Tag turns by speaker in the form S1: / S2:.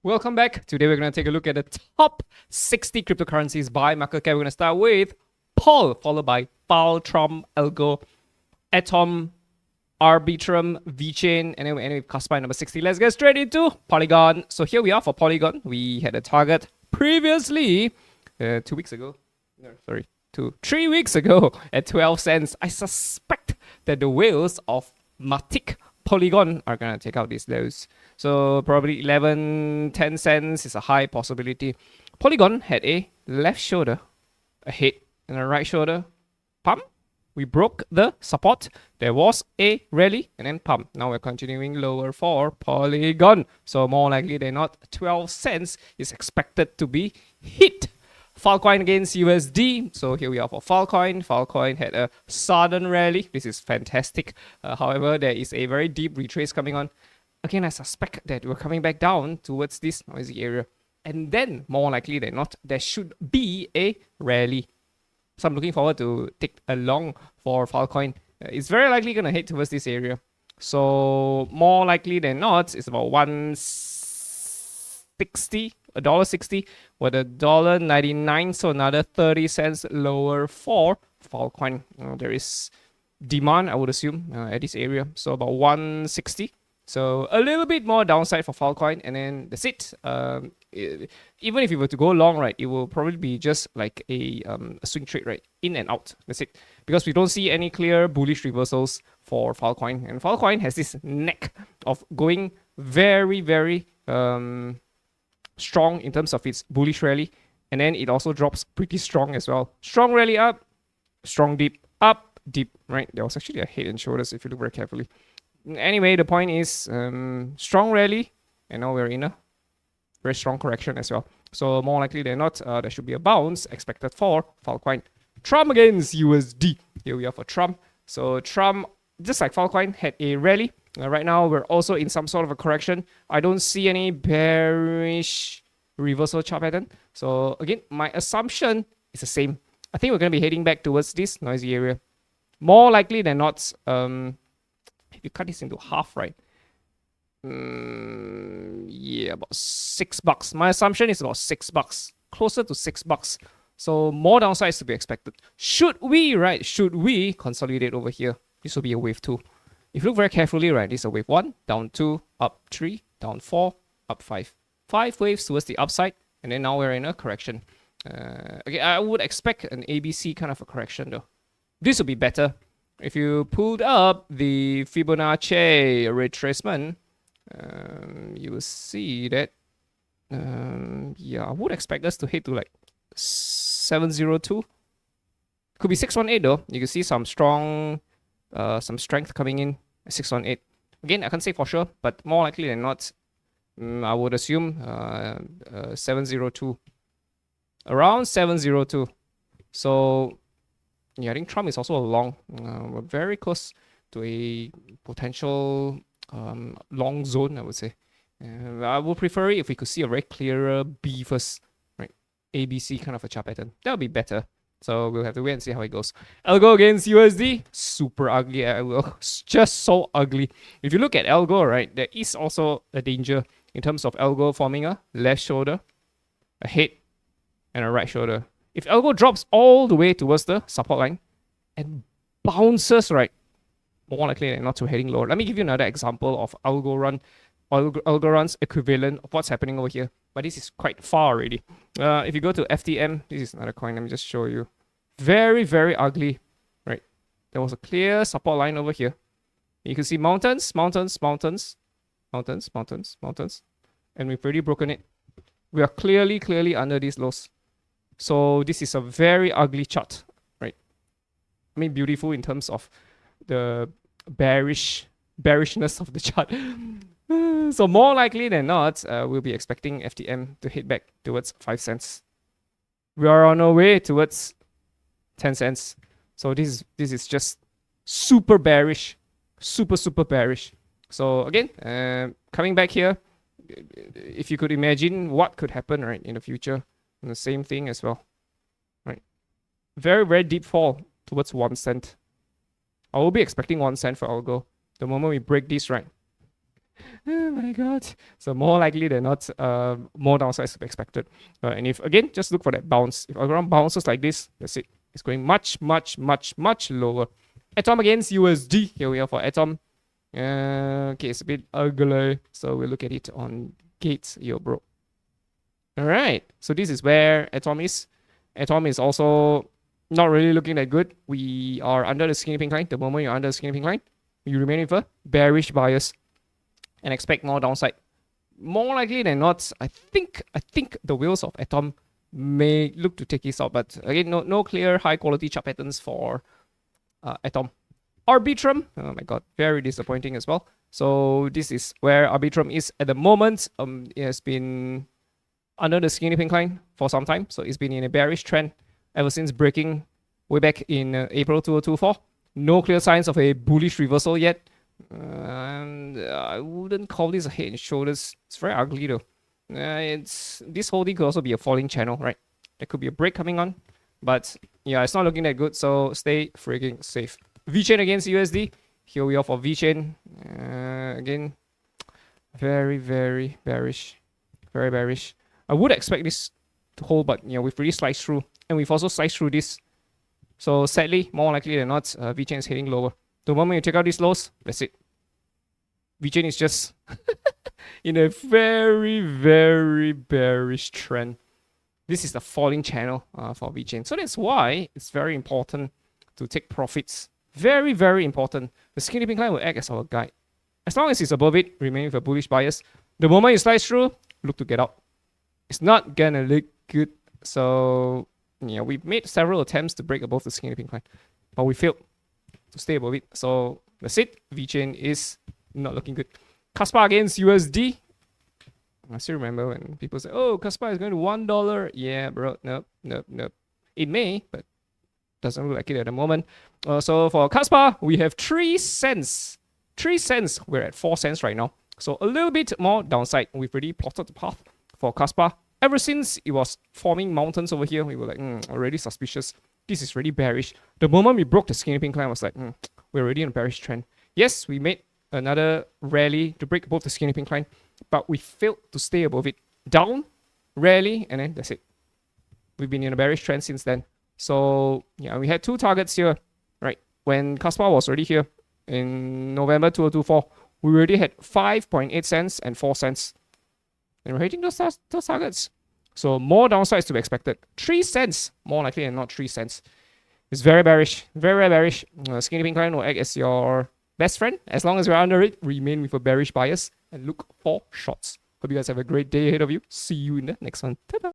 S1: Welcome back. Today we're going to take a look at the top 60 cryptocurrencies by market cap. We're going to start with Pol, followed by Faltrum, ALGO, Atom, Arbitrum, VeChain, and then we end with Kaspa number 60. Let's get straight into Polygon. So here we are for Polygon. We had a target previously 2 weeks ago. No, sorry, 3 weeks ago at 12 cents. I suspect that the whales of Matic Polygon are gonna take out these lows. So probably 11, 10 cents is a high possibility. Polygon had a left shoulder, a hit, and a right shoulder pump. We broke the support. There was a rally and then pump. Now we're continuing lower for Polygon. So more likely than not, 12 cents is expected to be hit. Filecoin against USD. So here we are for Filecoin. Filecoin had a sudden rally. This is fantastic. However, there is a very deep retrace coming on. Again, I suspect that we're coming back down towards this noisy area. And then, more likely than not, there should be a rally. So I'm looking forward to take a long for Filecoin. It's very likely going to head towards this area. So more likely than not, it's about 160, $1.60 with $1.99, so another 30 cents lower for Filecoin. There is demand, I would assume, at this area. So about 160. So a little bit more downside for Filecoin, and then that's it. Even if you were to go long, right, it will probably be just like a swing trade, right, in and out. That's it, because we don't see any clear bullish reversals for Filecoin, and Filecoin has this knack of going very, very strong in terms of its bullish rally, and then it also drops pretty strong as well. Strong rally up, strong dip, up, dip, right? There was actually a head and shoulders if you look very carefully. Anyway, the point is strong rally, and now we're in a very strong correction as well. So more likely than not, there should be a bounce expected for Filecoin. Trump against USD. Here we are for Trump. So Trump, just like Filecoin, had a rally. Right now, we're also in some sort of a correction. I don't see any bearish reversal chart pattern. So again, my assumption is the same. I think we're going to be heading back towards this noisy area. More likely than not, if you cut this into half, right? Yeah, about $6. My assumption is about $6, closer to $6. So more downsides to be expected. Should we consolidate over here? This will be a wave 2. If you look very carefully, right, this is a wave 1, down 2, up 3, down 4, up 5. 5 waves towards the upside, and then now we're in a correction. Okay, I would expect an ABC kind of a correction though. This would be better. If you pulled up the Fibonacci retracement, you will see that, yeah, I would expect us to hit to like 702. Could be 618 though. You can see some strong, some strength coming in at 618. Again, I can't say for sure, but more likely than not, I would assume 702. Around 702. So yeah, I think Trump is also a long. We're very close to a potential long zone, I would say. I would prefer it if we could see a very clearer B first, right? ABC kind of a chart pattern. That would be better. So we'll have to wait and see how it goes. ALGO against USD, super ugly. Just so ugly. If you look at ALGO, right, there is also a danger in terms of ALGO forming a left shoulder, a head, and a right shoulder. If ALGO drops all the way towards the support line and bounces, right, more likely than not to heading lower. Let me give you another example of ALGO run's equivalent of what's happening over here. But this is quite far already. If you go to FTM, this is another coin. Let me just show you. Very, very ugly, right? There was a clear support line over here. You can see mountains, mountains, mountains, mountains, mountains, mountains. And we've already broken it. We are clearly under these lows. So this is a very ugly chart, right? I mean, beautiful in terms of the bearishness of the chart. So more likely than not, we'll be expecting FTM to hit back towards 5 cents. We are on our way towards 10 cents. So this is just super bearish, super bearish. So again, coming back here, if you could imagine what could happen, right, in the future. And the same thing as well, right? Very, very deep fall towards 1 cent. I will be expecting 1 cent for ALGO. The moment we break this, right, Oh my god. So more likely than not, more downsides to be expected. And if again, just look for that bounce. If around bounces like this, that's it. It's going much, much, much, much lower. Atom against USD. Here we are for Atom. Okay, it's a bit ugly. So we'll look at it on Gates, yo bro. Alright. So this is where Atom is. Atom is also not really looking that good. We are under the skinny pink line. The moment you're under the skinny pink line, you remain with a bearish bias and expect more downside. More likely than not, I think the wheels of Atom may look to take this out, but again, no clear high quality chart patterns for Atom. Arbitrum, oh my god, very disappointing as well. So this is where Arbitrum is at the moment. It has been under the skinny pink line for some time, so it's been in a bearish trend ever since breaking way back in April 2024. No clear signs of a bullish reversal yet. And I wouldn't call this a head and shoulders. It's very ugly though. This holding could also be a falling channel, right? There could be a break coming on, but yeah, it's not looking that good. So stay freaking safe. VChain against USD. Here we are for VChain. Again, very bearish, very bearish. I would expect this to hold, but yeah, we've really sliced through, and we've also sliced through this. So sadly, more likely than not, VChain is heading lower. The moment you take out these lows, that's it. VChain is just in a very bearish trend. This is the falling channel for VChain. So that's why it's very important to take profits. Very important. The skinny pink line will act as our guide. As long as it's above it, remain with a bullish bias. The moment you slice through, look to get out. It's not gonna look good. So yeah, we've made several attempts to break above the skinny pink line, but we failed to stay above it. So that's it. VChain is not looking good. Kaspa against USD. I still remember when people say, oh, Kaspa is going to $1. Yeah, bro. Nope. It may, but doesn't look like it at the moment. So for Kaspa, we have 3 cents. 3 cents. We're at 4 cents right now. So a little bit more downside. We've already plotted the path for Kaspa. Ever since it was forming mountains over here, we were like, already suspicious. This is really bearish. The moment we broke the skinny pink line, I was like, we're already on a bearish trend. Yes, we made another rally to break above the skinny pink line, but we failed to stay above it. Down, rally, and then that's it. We've been in a bearish trend since then. So yeah, we had 2 targets here, right? When Kaspa was already here in November 2024, we already had 5.8 cents and 4 cents. And we're hitting those targets. So more downsides to be expected. 3 cents, more likely than not 3 cents. It's very bearish, very bearish. Skinny pink line will act as your best friend. As long as you're under it, remain with a bearish bias and look for shorts. Hope you guys have a great day ahead of you. See you in the next one. Ta-da!